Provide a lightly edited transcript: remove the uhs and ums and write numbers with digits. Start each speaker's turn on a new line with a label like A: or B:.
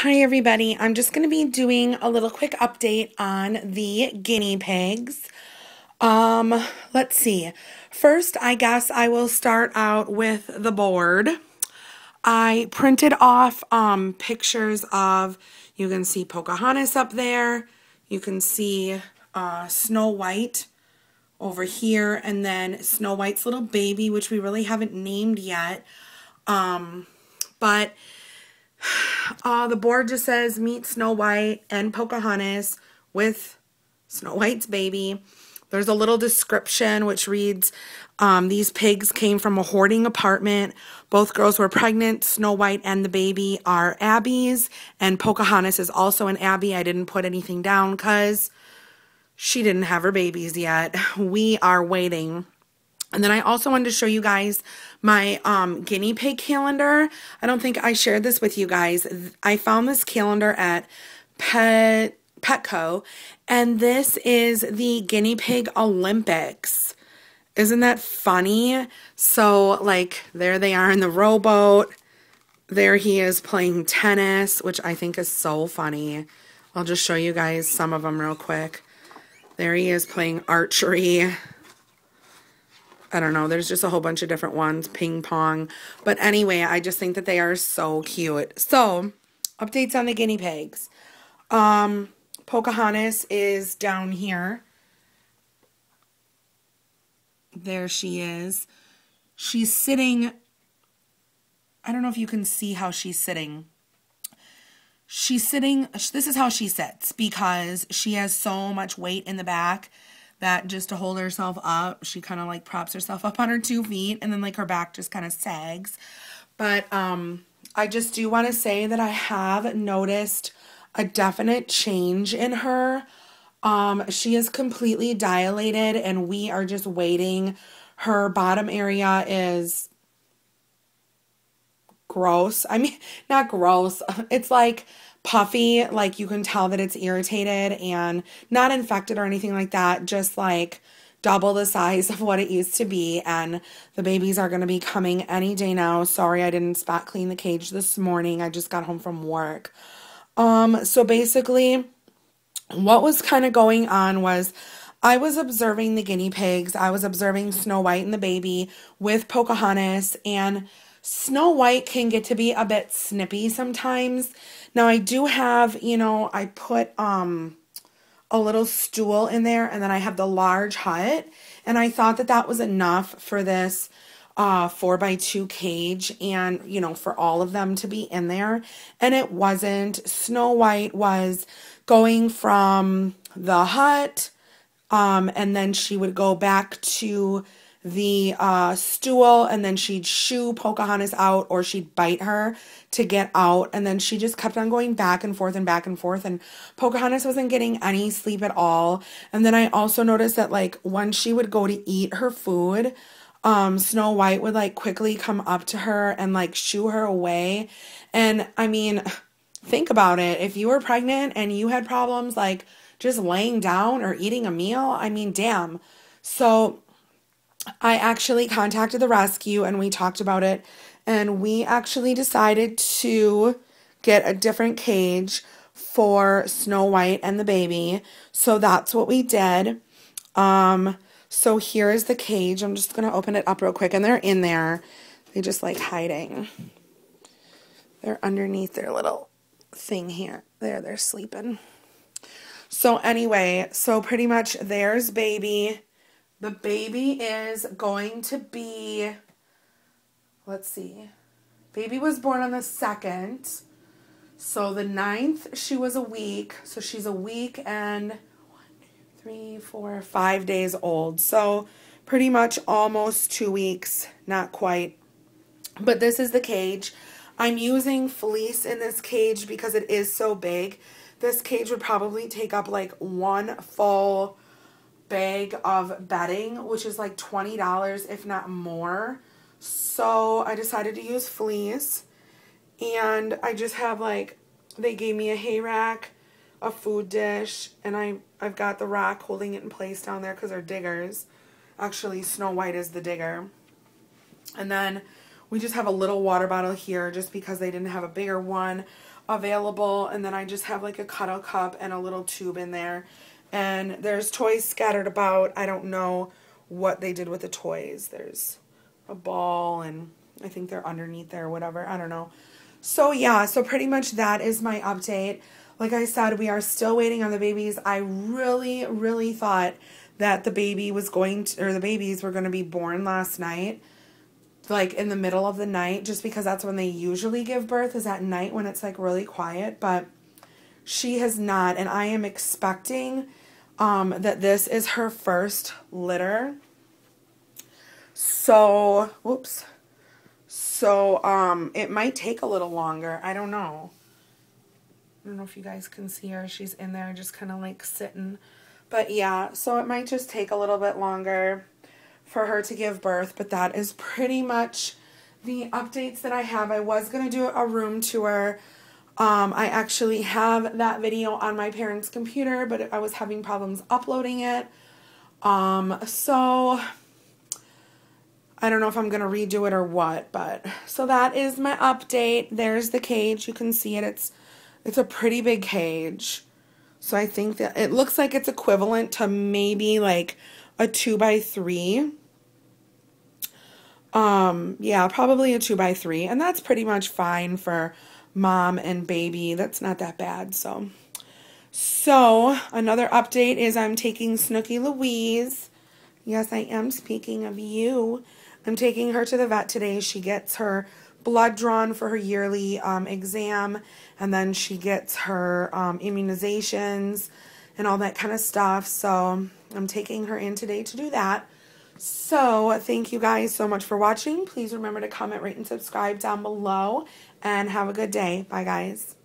A: Hi everybody, I'm just going to be doing a little quick update on the guinea pigs. Let's see. First, I guess I will start out with the board. I printed off pictures of, you can see Pocahontas up there, you can see Snow White over here, and then Snow White's little baby, which we really haven't named yet. But the board just says meet Snow White and Pocahontas with Snow White's baby. There's a little description which reads, these pigs came from a hoarding apartment. Both girls were pregnant. Snow White and the baby are Abby's, and Pocahontas is also an Abby. I didn't put anything down because she didn't have her babies yet. We are waiting. And then I also wanted to show you guys my guinea pig calendar. I don't think I shared this with you guys. I found this calendar at Petco, and this is the Guinea Pig Olympics. Isn't that funny? So, like, there they are in the rowboat. There he is playing tennis, which I think is so funny. I'll just show you guys some of them real quick. There he is playing archery. I don't know, there's just a whole bunch of different ones, ping pong. But anyway, I just think that they are so cute. So, updates on the guinea pigs. Pocahontas is down here. There she is. She's sitting, I don't know if you can see how she's sitting. She's sitting, this is how she sits because she has so much weight in the back that just to hold herself up, she kind of like props herself up on her 2 feet, and then like her back just kind of sags. But I just do want to say that I have noticed a definite change in her. She is completely dilated, and we are just waiting. Her bottom area is gross. I mean, not gross. It's like puffy, like you can tell that it's irritated and not infected or anything like that, just like double the size of what it used to be. And the babies are going to be coming any day now. Sorry, I didn't spot clean the cage this morning. I just got home from work. So basically what was kind of going on was I was observing the guinea pigs. I was observing Snow White and the baby with Pocahontas, and Snow White can get to be a bit snippy sometimes. Now I do have, I put a little stool in there, and then I have the large hut, and I thought that that was enough for this 4x2 cage and, for all of them to be in there. And it wasn't. Snow White was going from the hut, and then she would go back to the stool, and then she'd shoo Pocahontas out, or she'd bite her to get out, and then she just kept on going back and forth, and Pocahontas wasn't getting any sleep at all. And then I also noticed that, like, when she would go to eat her food, Snow White would, like, quickly come up to her and, like, shoo her away. And, I mean, think about it. If you were pregnant and you had problems, like, just laying down or eating a meal, I mean, damn. So I actually contacted the rescue, and we talked about it, and we actually decided to get a different cage for Snow White and the baby. So that's what we did. So here is the cage. I'm just going to open it up real quick, and they're in there. They just like hiding. They're underneath their little thing here. There, they're sleeping. So anyway, so pretty much there's baby. The baby is going to be, let's see, baby was born on the 2nd. So the 9th, she was a week. So she's a week and 1, 2, 3, 4, 5 days old. So pretty much almost 2 weeks, not quite. But this is the cage. I'm using fleece in this cage because it is so big. This cage would probably take up like one full bag of bedding, which is like $20, if not more. So I decided to use fleece, and I just have like, they gave me a hay rack, a food dish, and I've got the rack holding it in place down there because they're diggers. Actually, Snow White is the digger. And then We just have a little water bottle here just because they didn't have a bigger one available. And then I just have like a cuddle cup and a little tube in there. And there's toys scattered about. I don't know what they did with the toys. There's a ball and I think they're underneath there or whatever. I don't know. So yeah, so pretty much that is my update. Like I said, we are still waiting on the babies. I really, really thought that the babies were going to be born last night, like in the middle of the night, just because that's when they usually give birth, is at night when it's like really quiet. But she has not, and I am expecting that this is her first litter. So, whoops. So, it might take a little longer. I don't know. I don't know if you guys can see her. She's in there just kind of like sitting. But yeah, so it might just take a little bit longer for her to give birth. But that is pretty much the updates that I have. I was going to do a room tour. I actually have that video on my parents' computer, but I was having problems uploading it. So I don't know if I'm going to redo it or what, but so that is my update. There's the cage. You can see it. It's a pretty big cage. So I think that it looks like it's equivalent to maybe like a 2x3. Yeah, probably a 2x3. And that's pretty much fine for mom and baby. That's not that bad. So another update is I'm taking Snooky Louise. Yes, I am, speaking of you. I'm taking her to the vet today. She gets her blood drawn for her yearly exam, and then she gets her immunizations and all that kind of stuff. So I'm taking her in today to do that. So thank you guys so much for watching. Please remember to comment, rate, and subscribe down below, and have a good day. Bye, guys.